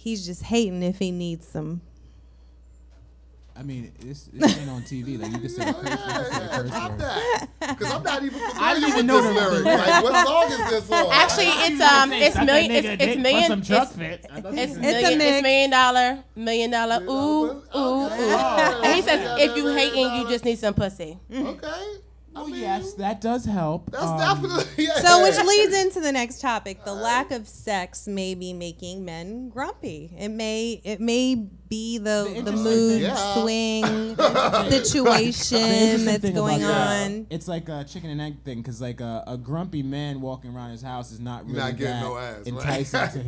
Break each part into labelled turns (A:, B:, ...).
A: he's just hating if he needs some.
B: I mean, this ain't on TV. Like, you can say a curse word.
C: Stop that. Because I'm not even
B: I
C: familiar
B: didn't
C: with
B: even know
C: this
B: the
C: lyric.
B: lyric.
C: Like, what song is this on?
D: Actually, it's million. It's million.
B: Some truck fit.
D: It's $1 million. Ooh, ooh, ooh. And he says, if you hating, you just need some pussy.
C: Okay.
B: Well, yes, that does help.
C: That's definitely. Yeah.
A: So, which leads into the next topic: the lack of sex may be making men grumpy. It may be the mood swing situation that's going on.
B: It's like a chicken and egg thing, because like a grumpy man walking around his house is not really
C: not getting
B: that
C: no ass,
B: enticing
C: right?
B: to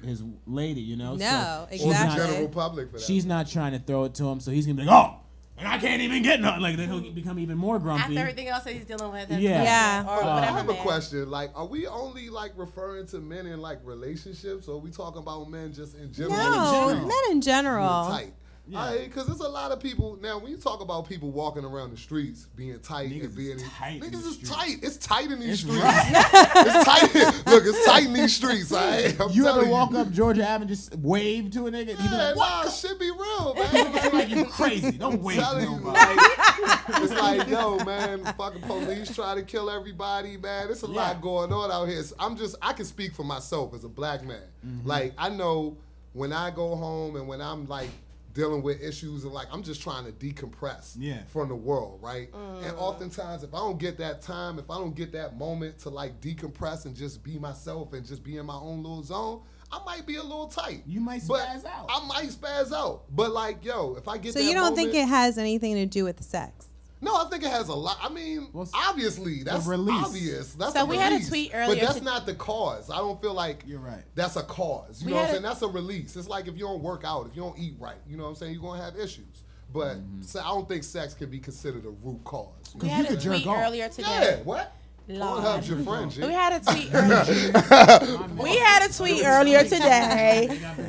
B: his lady, you know.
A: No,
B: so
A: exactly.
C: Or the general public for that.
B: She's not trying to throw it to him, so he's gonna be like, oh. And I can't even get nothing. Like, then he'll become even more grumpy.
D: After everything else that he's dealing with.
A: Yeah.
D: Or
C: I
D: whatever.
C: have a question. Like, are we only like referring to men in like relationships, or are we talking about men just in general?
A: No, men in general.
C: Tight.
B: Yeah.
C: Because there's a lot of people now. When you talk about people walking around the streets being tight
B: Niggas
C: and being
B: tight in
C: niggas
B: the
C: is
B: streets.
C: tight. It's tight in these streets.
B: rough.
C: It's tight. Look, it's tight in these streets.
B: You ever walk up Georgia Ave and just wave to a nigga? And he be
C: Yeah,
B: like, what?
C: nah, shit be real, man.
B: Like, you crazy. Don't wave to
C: Telling you,
B: nobody.
C: like, it's like, yo, man, fucking police try to kill everybody, man. There's a lot going on out here. So I can speak for myself as a black man. Like, I know when I go home and when I'm like dealing with issues and like I'm just trying to decompress from the world, right? And oftentimes if I don't get that time, if I don't get that moment to like decompress and just be myself and just be in my own little zone, I might be a little tight.
B: You might spaz out.
C: I might spaz out. But like, yo, if I get
A: So
C: that
A: you don't
C: moment,
A: think it has anything to do with the sex?
C: No, I think it has a lot. I mean, obviously, that's
B: release.
C: obvious. That's
D: So
C: a
D: we
C: release.
D: had a tweet earlier.
C: But that's not the cause. I don't feel like
B: You're right.
C: that's a cause. You know what I'm saying? That's a release. It's like if you don't work out, if you don't eat right, you know what I'm saying? You're going to have issues. But so I don't think sex can be considered a root cause.
D: We had a tweet earlier today.
C: Yeah, what?
D: Lord.
C: Help your friend, G.
D: We had a tweet earlier. We had a tweet earlier today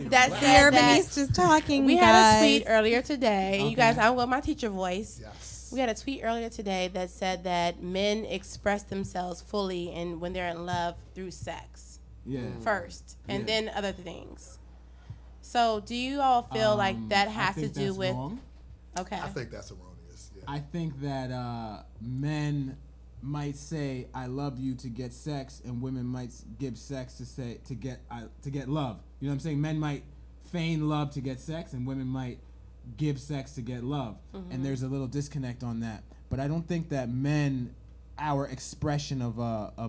D: that
A: The
D: said that
A: Urbanistas talking.
D: we
A: guys.
D: had a tweet earlier today.
B: Okay.
D: You guys, I'm with my teacher voice.
C: Yes.
D: We had a tweet earlier today that said that men express themselves fully and when they're in love through sex first, and then other things. So, do you all feel like that has to do with?
B: Wrong.
D: Okay.
C: I think that's erroneous. Yeah.
B: I think that men might say "I love you" to get sex, and women might give sex to get love. You know what I'm saying? Men might feign love to get sex, and women might give sex to get love. And there's a little disconnect on that. But I don't think that men, our expression of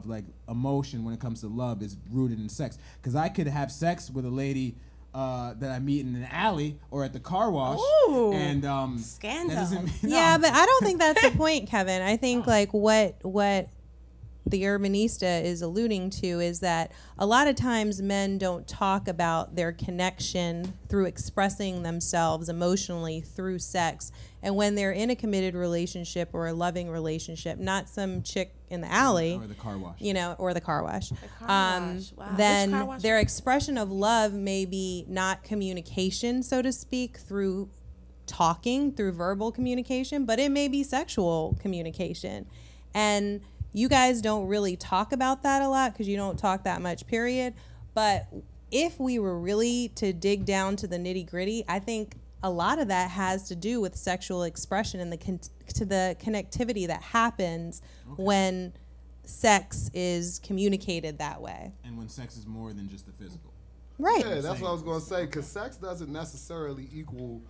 B: like emotion when it comes to love is rooted in sex. Because I could have sex with a lady that I meet in an alley or at the car wash.
D: Ooh,
B: and
D: scandal.
B: That doesn't mean,
A: Yeah, but I don't think that's the point, Kevin. I think like what the Urbanista is alluding to is that a lot of times men don't talk about their connection through expressing themselves emotionally through sex. And when they're in a committed relationship or a loving relationship, not some chick in the alley,
B: or the car wash,
A: you know, or the car wash,
D: Wow.
A: then
D: Which car wash?
A: their expression of love may be not communication, so to speak, through talking, through verbal communication, but it may be sexual communication. And you guys don't really talk about that a lot because you don't talk that much, period. But if we were really to dig down to the nitty gritty, I think a lot of that has to do with sexual expression and the connectivity that happens when sex is communicated that way.
B: and when sex is more than just the physical.
A: Right.
C: Yeah, that's what I was going to say. Because sex doesn't necessarily equal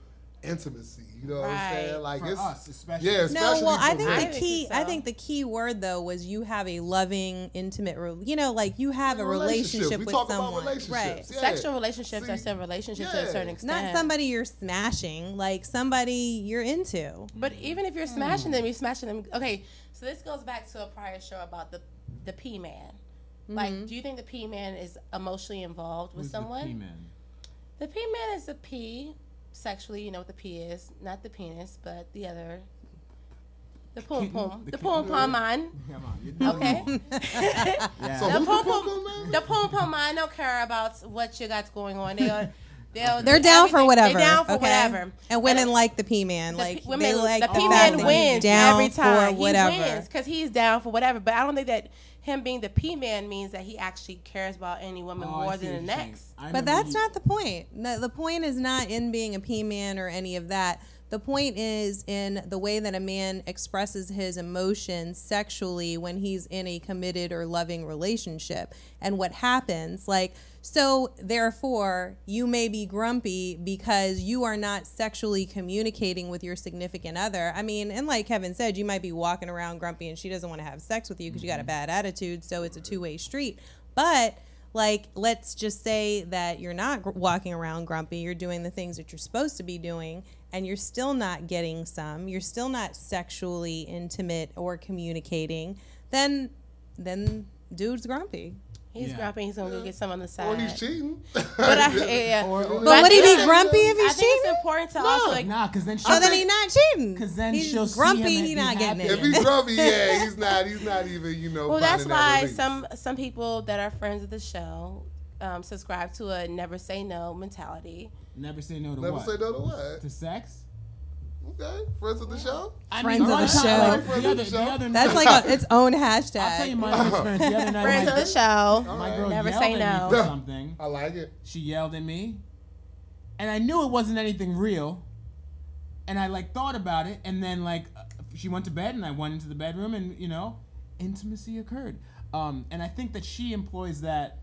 C: intimacy. You know what I'm
D: Right.
C: saying? Like
B: For
C: it's
B: us, especially.
C: yeah,
A: No,
C: especially
A: well, I
C: for
A: think
C: women.
A: the key.
D: so.
A: I think the key word though was you have a loving, intimate. You know, like you have a relationship
C: We
A: with
C: talk about
A: someone,
C: relationships.
A: right?
C: Yeah.
D: Sexual relationships are
C: See,
D: still relationships to
C: yeah.
D: a certain extent.
A: Not somebody you're smashing, like somebody you're into.
D: But even if you're smashing them, you're smashing them. Okay, so this goes back to a prior show about the P man. Like, do you think the P man is emotionally involved with
B: Who's
D: someone?
B: The P-man?
D: The P man is the P sexually. You know what the P is? Not the penis, but the other. The pom pom. The pom pom man.
B: Come on, you're doing
D: Okay.
B: Yeah.
C: So
D: The
C: who's
D: pom
C: the
D: pom.
C: pom-pom man?
D: The pom pom man don't care about what you got going on. They're
A: They're down for whatever.
D: They're down for
A: okay?
D: whatever.
A: And women like the P man. Like
D: women,
A: they like
D: the
A: the
D: P
A: fact
D: man
A: that
D: wins
A: he's down
D: every time.
A: for whatever.
D: He wins because he's down for whatever. But I don't think that him being the P man means that he actually cares about any woman more than the next.
A: But that's not the point. The point is not in being a P man or any of that. The point is in the way that a man expresses his emotions sexually when he's in a committed or loving relationship. And what happens, like, so therefore you may be grumpy because you are not sexually communicating with your significant other. I mean, and like Kevin said, you might be walking around grumpy and she doesn't want to have sex with you because you got a bad attitude. So it's a two-way street. But like, let's just say that you're not walking around grumpy. You're doing the things that you're supposed to be doing, and you're still not getting some. You're still not sexually intimate or communicating. Then dude's grumpy.
D: He's grumpy. He's gonna go get some on the side.
C: Or he's cheating.
D: But would
A: he be grumpy if he's
D: I think it's important to also like.
B: Nah, because then
A: then he's not cheating.
B: Because then
A: he's
B: she'll
A: grumpy.
B: see him
A: He's not getting it.
C: If he's grumpy, yeah, he's not even,
D: Well, that's
C: finding
D: why
C: that release.
D: some people that are friends of the show subscribe to a never say no mentality.
B: Never say no to
C: Never
B: what?
C: say no to what?
B: To sex?
C: Okay, friends of the show.
A: Friends of the show.
B: The other
A: That's
B: night,
A: like its own hashtag.
B: I'll tell you my experience. The other night,
D: Friends of the show.
B: my girl
D: Never
B: yelled
D: say
B: at
D: no.
B: me for something.
C: I like it.
B: She yelled at me, and I knew it wasn't anything real. And I like thought about it, and then like she went to bed, and I went into the bedroom, and intimacy occurred. And I think that she employs that